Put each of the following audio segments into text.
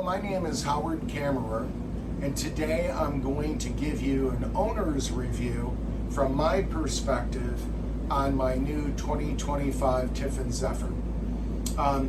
my name is Howard Kammerer, and today I'm going to give you an owner's review from my perspective on my new 2025 Tiffin Zephyr. I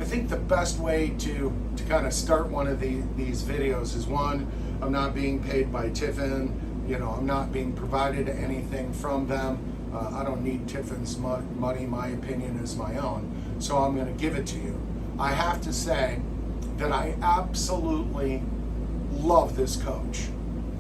think the best way to kind of start one of these videos is, one, I'm not being paid by Tiffin. I'm not being provided anything from them. I don't need Tiffin's money. My opinion is my own, so I'm going to give it to you. I have to say that I absolutely love this coach.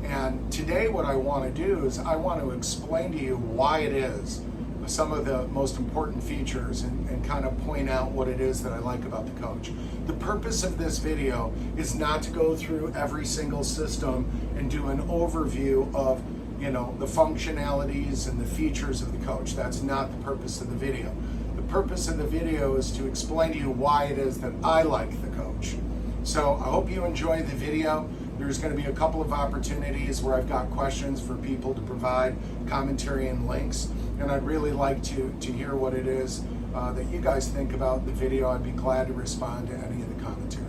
And today what I want to do is I want to explain to you why it is, some of the most important features, and kind of point out what it is that I like about the coach. The purpose of this video is not to go through every single system and do an overview of the functionalities and the features of the coach. That's not the purpose of the video. The purpose of the video is to explain to you why it is that I like the coach. So I hope you enjoy the video. There's going to be a couple of opportunities where I've got questions for people to provide commentary and links, and I'd really like to hear what it is that you guys think about the video. I'd be glad to respond to any of the commentary.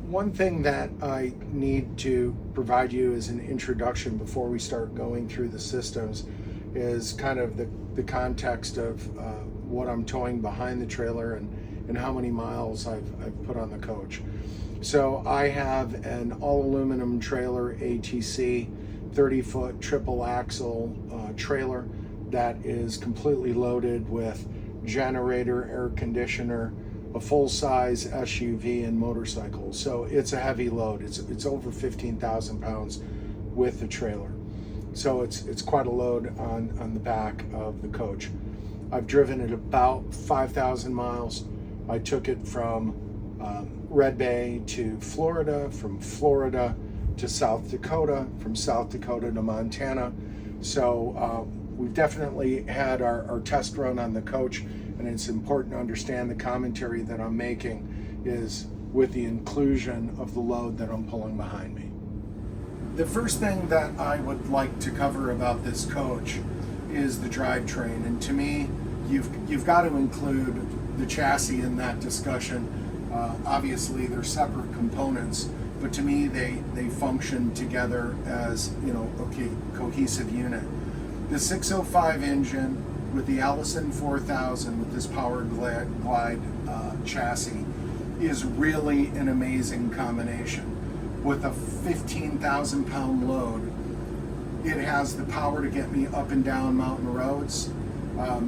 One thing that I need to provide you as an introduction before we start going through the systems is kind of the context of what I'm towing behind the trailer and how many miles I've put on the coach. So I have an all aluminum trailer ATC 30-foot triple axle trailer that is completely loaded with generator, air conditioner, a full-size SUV, and motorcycle. So it's a heavy load. It's over 15,000 pounds with the trailer. So it's quite a load on the back of the coach. I've driven it about 5,000 miles. I took it from Red Bay to Florida, from Florida to South Dakota, from South Dakota to Montana. So we've definitely had our test run on the coach, and it's important to understand the commentary that I'm making is with the inclusion of the load that I'm pulling behind me. The first thing that I would like to cover about this coach is the drivetrain, and to me, you've got to include the chassis in that discussion. Obviously, they're separate components, but to me, they function together as a cohesive unit. The 605 engine with the Allison 4000 with this Power Glide chassis is really an amazing combination. With a 15,000 pound load, it has the power to get me up and down mountain roads.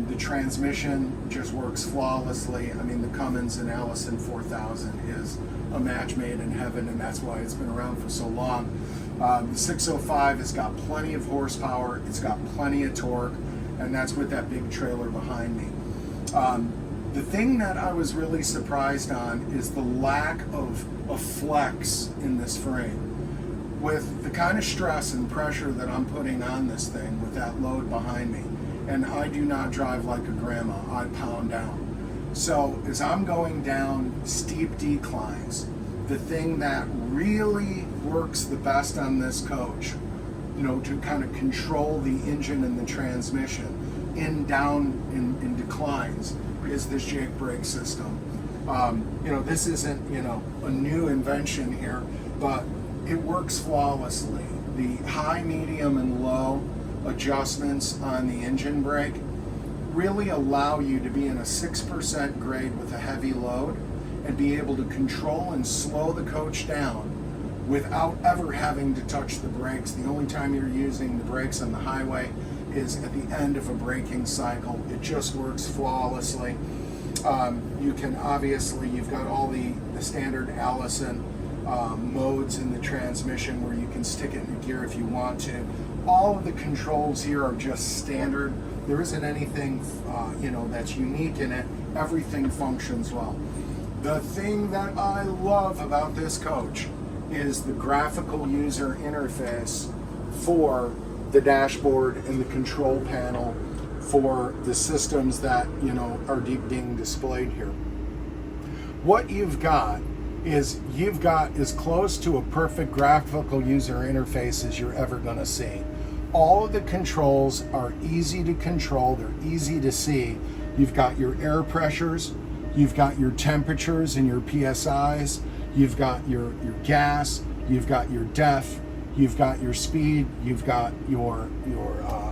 The transmission just works flawlessly. I mean, the Cummins and Allison 4000 is a match made in heaven, and that's why it's been around for so long. The 605 has got plenty of horsepower, it's got plenty of torque, and that's with that big trailer behind me. The thing that I was really surprised on is the lack of flex in this frame. With the kind of stress and pressure that I'm putting on this thing with that load behind me, and I do not drive like a grandma, I pound down. So as I'm going down steep declines, the thing that really works the best on this coach, to kind of control the engine and the transmission in declines, is this Jake brake system. This isn't a new invention here, but it works flawlessly. The high, medium, and low adjustments on the engine brake really allow you to be in a 6% grade with a heavy load and be able to control and slow the coach down without ever having to touch the brakes. The only time you're using the brakes on the highway is at the end of a braking cycle. It just works flawlessly. You can you've got all the standard Allison modes in the transmission where you can stick it in gear if you want to. All of the controls here are just standard. There isn't anything that's unique in it. Everything functions well. The thing that I love about this coach is the graphical user interface for the dashboard and the control panel for the systems that are being displayed here. What you've got is as close to a perfect graphical user interface as you're ever going to see. All of the controls are easy to control, they're easy to see. You've got your air pressures, you've got your temperatures and your PSIs, You've got your gas, you've got your def, you've got your speed, you've got your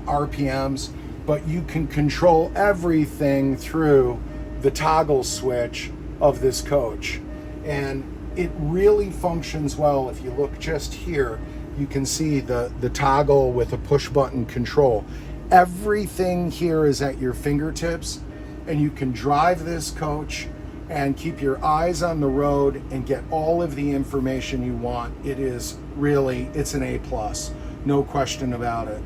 RPMs, but you can control everything through the toggle switch of this coach. And it really functions well. If you look just here, you can see the toggle with a push button control. Everything here is at your fingertips, and you can drive this coach and keep your eyes on the road and get all of the information you want. It is really, it's an A+, no question about it.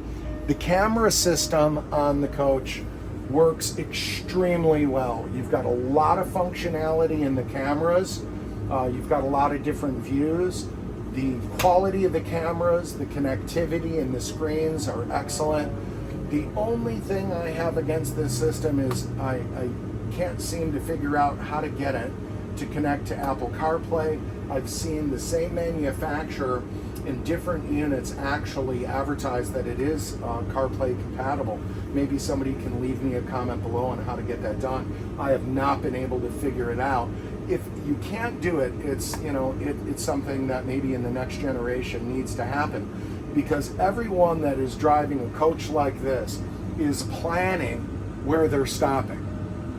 The camera system on the coach works extremely well. You've got a lot of functionality in the cameras. You've got a lot of different views. The quality of the cameras, the connectivity and the screens are excellent. The only thing I have against this system is I can't seem to figure out how to get it to connect to Apple CarPlay. I've seen the same manufacturer in different units actually advertise that it is CarPlay compatible. Maybe somebody can leave me a comment below on how to get that done. I have not been able to figure it out. If you can't do it, it's, you know, it's something that maybe in the next generation needs to happen, because everyone that is driving a coach like this is planning where they're stopping.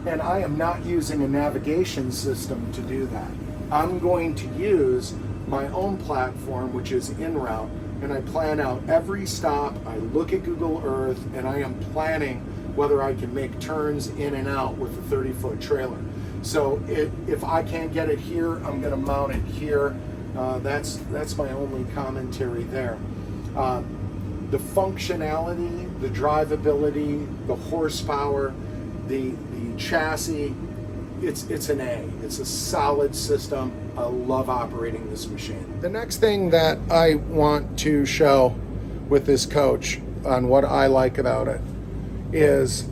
And I am not using a navigation system to do that. I'm going to use my own platform, which is En Route, and I plan out every stop. I look at Google Earth, and I am planning whether I can make turns in and out with a 30-foot trailer. So if I can't get it here, I'm going to mount it here. That's my only commentary there. The functionality, the drivability, the horsepower, the chassis, it's an A. It's a solid system. I love operating this machine. The next thing that I want to show with this coach on what I like about it is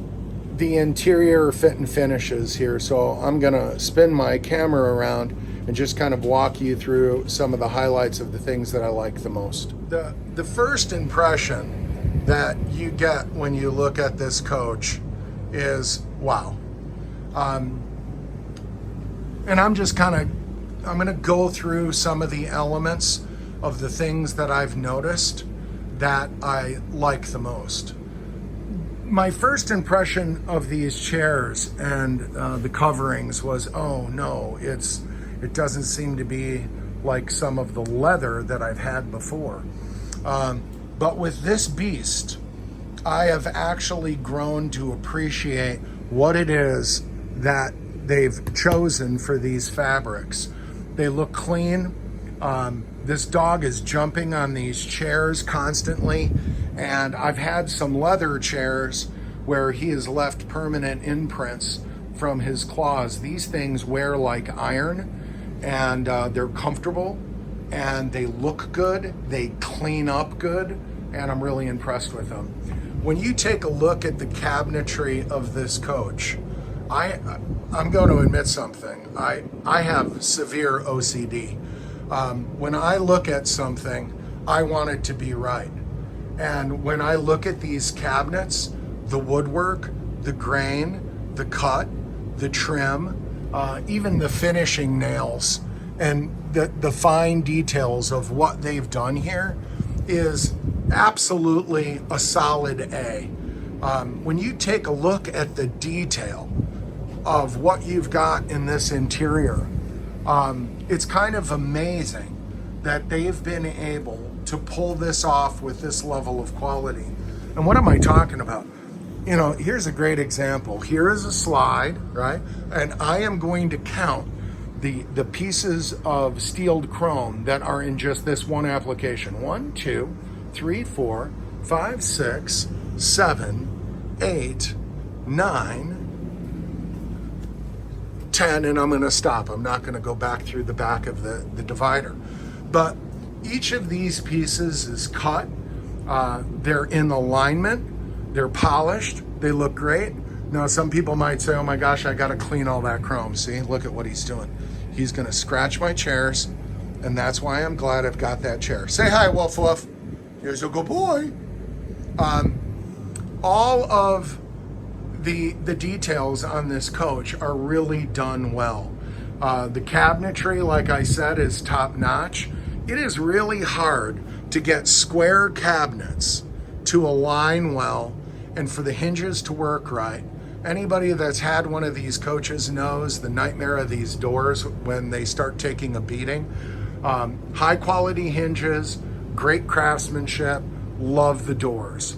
the interior fit and finishes here. So I'm gonna spin my camera around and just kind of walk you through some of the highlights of the things that I like the most. The first impression that you get when you look at this coach is wow. And I'm gonna go through some of the elements of the things that I've noticed that I like the most. My first impression of these chairs and the coverings was, oh no, it doesn't seem to be like some of the leather that I've had before. But with this beast, I have actually grown to appreciate what it is that they've chosen for these fabrics. They look clean. This dog is jumping on these chairs constantly, and I've had some leather chairs where he has left permanent imprints from his claws. These things wear like iron, and they're comfortable, and they look good, they clean up good, and I'm really impressed with them. When you take a look at the cabinetry of this coach, I'm going to admit something. I have severe OCD. When I look at something, I want it to be right. And when I look at these cabinets, the woodwork, the grain, the cut, the trim, even the finishing nails, and the fine details of what they've done here is absolutely a solid A. When you take a look at the detail of what you've got in this interior, it's kind of amazing that they've been able to pull this off with this level of quality. And what am I talking about? You know, here's a great example. Here is a slide, right? And I am going to count the pieces of steeled chrome that are in just this one application. 1, 2, 3, 4, 5, 6, 7, 8, 9, 10, and I'm going to stop. I'm not going to go back through the back of the divider. But each of these pieces is cut. They're in alignment. They're polished. They look great. Now, some people might say, oh my gosh, I got to clean all that chrome. See, look at what he's doing. He's going to scratch my chairs, and that's why I'm glad I've got that chair. Say hi, Wolf Wolf. Here's a good boy. All of the details on this coach are really done well. The cabinetry, like I said, is top notch. It is really hard to get square cabinets to align well and for the hinges to work right. Anybody that's had one of these coaches knows the nightmare of these doors when they start taking a beating. High quality hinges, great craftsmanship, love the doors.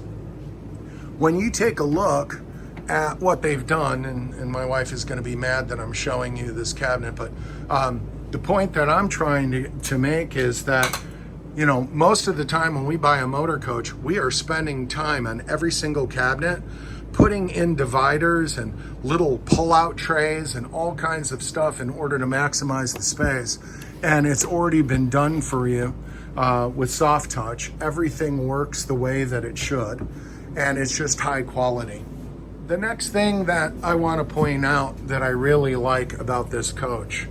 When you take a look at what they've done, and my wife is going to be mad that I'm showing you this cabinet, but the point that I'm trying to make is that, you know, most of the time when we buy a motor coach, we are spending time on every single cabinet, putting in dividers and little pull-out trays and all kinds of stuff in order to maximize the space. And it's already been done for you with soft touch. Everything works the way that it should, and it's just high quality. The next thing that I want to point out that I really like about this coach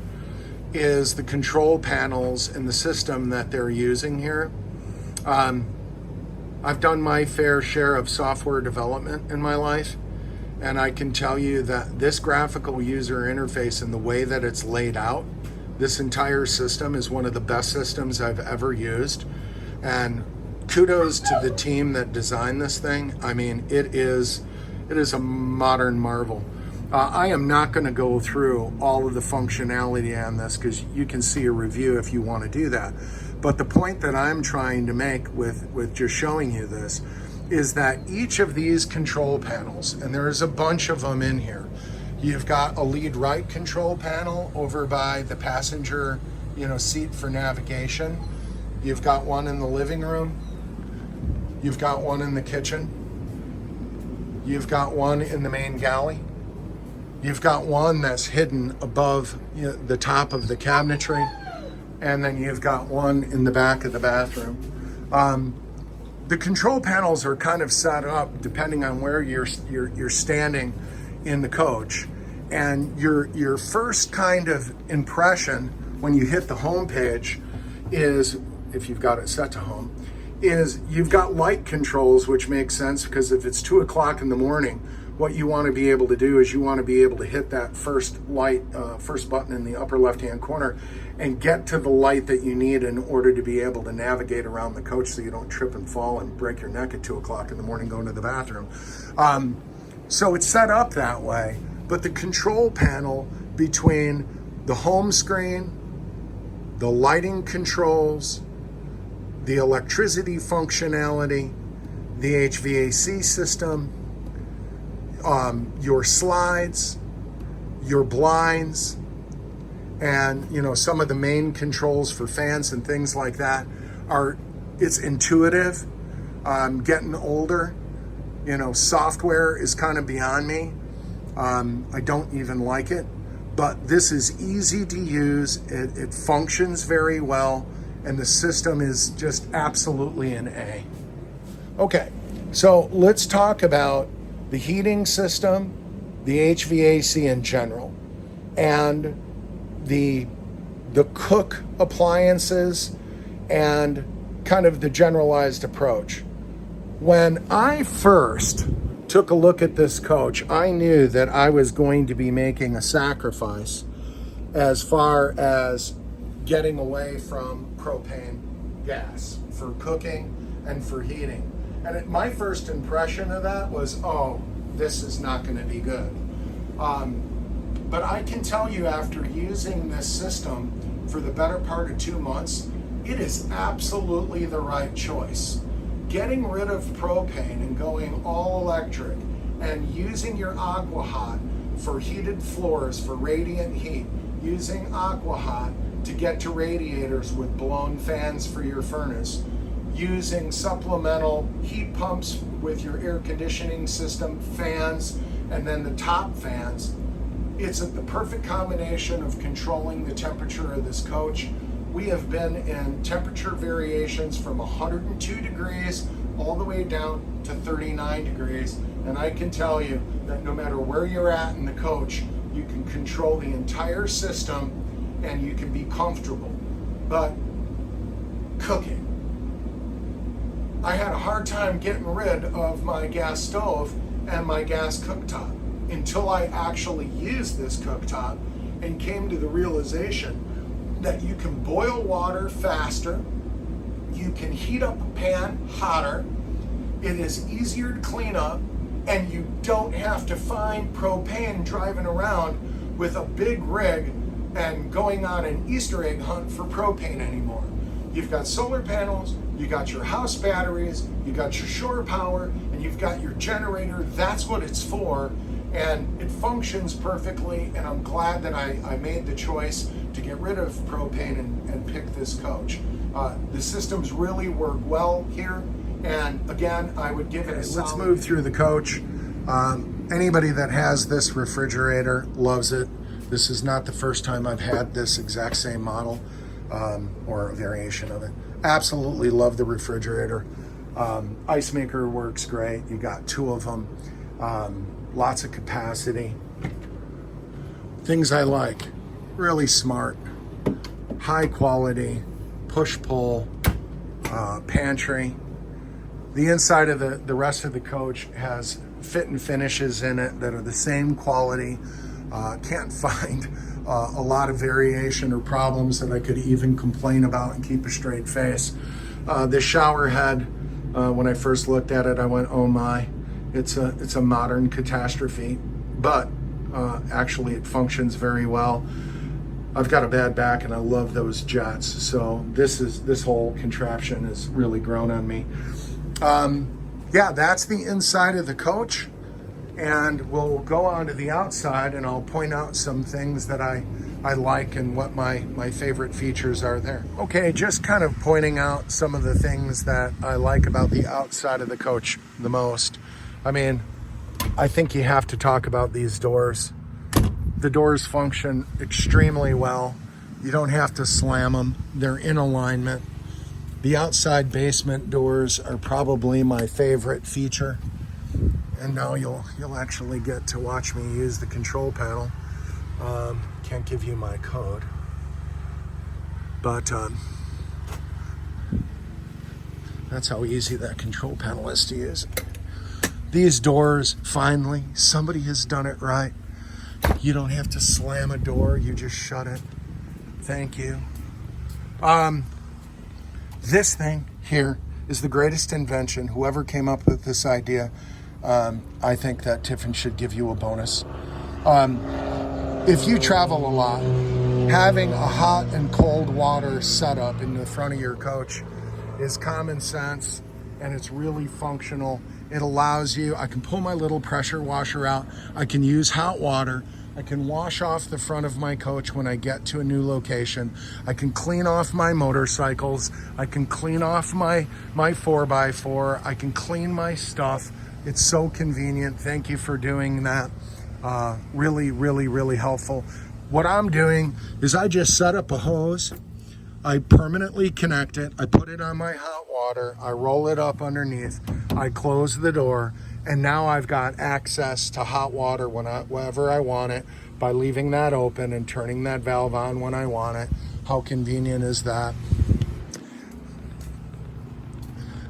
is the control panels and the system that they're using here. I've done my fair share of software development in my life, and I can tell you that this graphical user interface and the way that it's laid out, this entire system is one of the best systems I've ever used. And kudos to the team that designed this thing. I mean, it is a modern marvel. I am not going to go through all of the functionality on this because you can see a review if you want to do that. But the point that I'm trying to make with just showing you this is that each of these control panels, and there's a bunch of them in here, you've got a lead right control panel over by the passenger, seat for navigation. You've got one in the living room. You've got one in the kitchen. You've got one in the main galley. You've got one that's hidden above the top of the cabinetry. And then you've got one in the back of the bathroom. The control panels are kind of set up depending on where you're standing in the coach. And your first kind of impression when you hit the home page is, if you've got it set to home, is you've got light controls, which makes sense because if it's 2 o'clock in the morning, what you want to be able to do is you want to be able to hit that first button in the upper left-hand corner and get to the light that you need in order to be able to navigate around the coach so you don't trip and fall and break your neck at 2 o'clock in the morning going to the bathroom. So it's set up that way, but the control panel between the home screen, the lighting controls, the electricity functionality, the HVAC system, your slides, your blinds, and some of the main controls for fans and things like that it's intuitive. I'm getting older, software is kind of beyond me. I don't even like it, but this is easy to use. It functions very well, and the system is just absolutely an A. Okay, so let's talk about the heating system, the HVAC in general, and the cook appliances, and kind of the generalized approach. When I first took a look at this coach, I knew that I was going to be making a sacrifice as far as getting away from propane gas for cooking and for heating. And my first impression of that was, oh, this is not going to be good. But I can tell you, after using this system for the better part of 2 months, it is absolutely the right choice. Getting rid of propane and going all electric and using your AquaHot for heated floors, for radiant heat, using AquaHot to get to radiators with blown fans for your furnace, using supplemental heat pumps with your air conditioning system, fans, and then the top fans. It's the perfect combination of controlling the temperature of this coach. We have been in temperature variations from 102 degrees all the way down to 39 degrees. And I can tell you that no matter where you're at in the coach, you can control the entire system and you can be comfortable. But cooking, I had a hard time getting rid of my gas stove and my gas cooktop until I actually used this cooktop and came to the realization that you can boil water faster, you can heat up a pan hotter, it is easier to clean up, and you don't have to find propane driving around with a big rig and going on an Easter egg hunt for propane anymore. You've got solar panels, you got your house batteries, you got your shore power, and you've got your generator. That's what it's for, and it functions perfectly, and I'm glad that I made the choice to get rid of propane and pick this coach. The systems really work well here, and again, I would give it a solid. Let's move through the coach. Anybody that has this refrigerator loves it. This is not the first time I've had this exact same model or a variation of it. Absolutely love the refrigerator. Ice maker works great. You got 2 of them. Lots of capacity. Things I like, really smart, high quality, push-pull, pantry. The inside of the rest of the coach has fit and finishes in it that are the same quality. Can't find a lot of variation or problems that I could even complain about and keep a straight face. The shower head, when I first looked at it, I went, oh my, it's a modern catastrophe, but actually it functions very well. I've got a bad back and I love those jets, so this whole contraption has really grown on me. Yeah, that's the inside of the coach, and we'll go on to the outside and I'll point out some things that I like and what my favorite features are there. Okay, just kind of pointing out some of the things that I like about the outside of the coach the most. I mean, I think you have to talk about these doors. The doors function extremely well. You don't have to slam them. They're in alignment. The outside basement doors are probably my favorite feature. And now you'll actually get to watch me use the control panel. Can't give you my code, but that's how easy that control panel is to use. These doors, finally, somebody has done it right. You don't have to slam a door, you just shut it. Thank you. This thing here is the greatest invention. Whoever came up with this idea, I think that Tiffin should give you a bonus. If you travel a lot, having a hot and cold water setup in the front of your coach is common sense, and it's really functional. It allows you, I can pull my little pressure washer out, I can use hot water, I can wash off the front of my coach when I get to a new location, I can clean off my motorcycles, I can clean off my 4x4, I can clean my stuff. It's so convenient. Thank you for doing that. Really, really, really helpful. What I'm doing is I just set up a hose, I permanently connect it, I put it on my hot water, I roll it up underneath, I close the door, and now I've got access to hot water whenever I want it by leaving that open and turning that valve on when I want it. How convenient is that?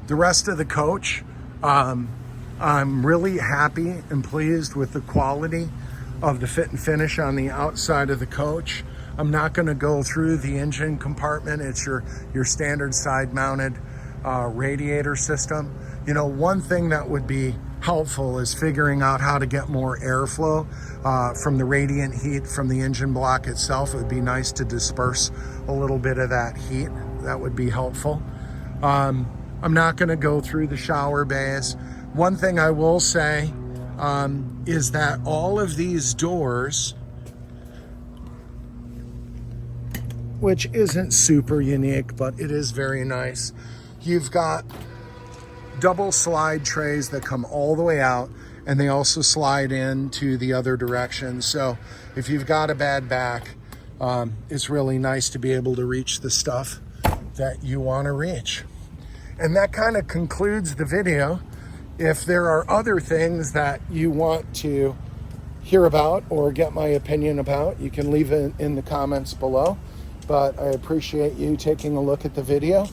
The rest of the coach, I'm really happy and pleased with the quality of the fit and finish on the outside of the coach. I'm not going to go through the engine compartment. It's your standard side mounted radiator system. You know, one thing that would be helpful is figuring out how to get more airflow from the radiant heat from the engine block itself. It would be nice to disperse a little bit of that heat. That would be helpful. I'm not going to go through the shower bays. One thing I will say is that all of these doors, which isn't super unique, but it is very nice. You've got double slide trays that come all the way out, and they also slide into the other direction. So if you've got a bad back, it's really nice to be able to reach the stuff that you want to reach. And that kind of concludes the video. If there are other things that you want to hear about or get my opinion about, you can leave it in the comments below. But I appreciate you taking a look at the video,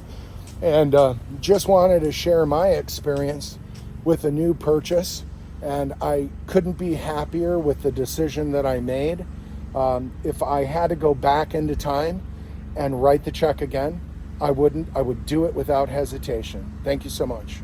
and just wanted to share my experience with a new purchase, and I couldn't be happier with the decision that I made. If I had to go back into time and write the check again, I wouldn't. I would do it without hesitation. Thank you so much.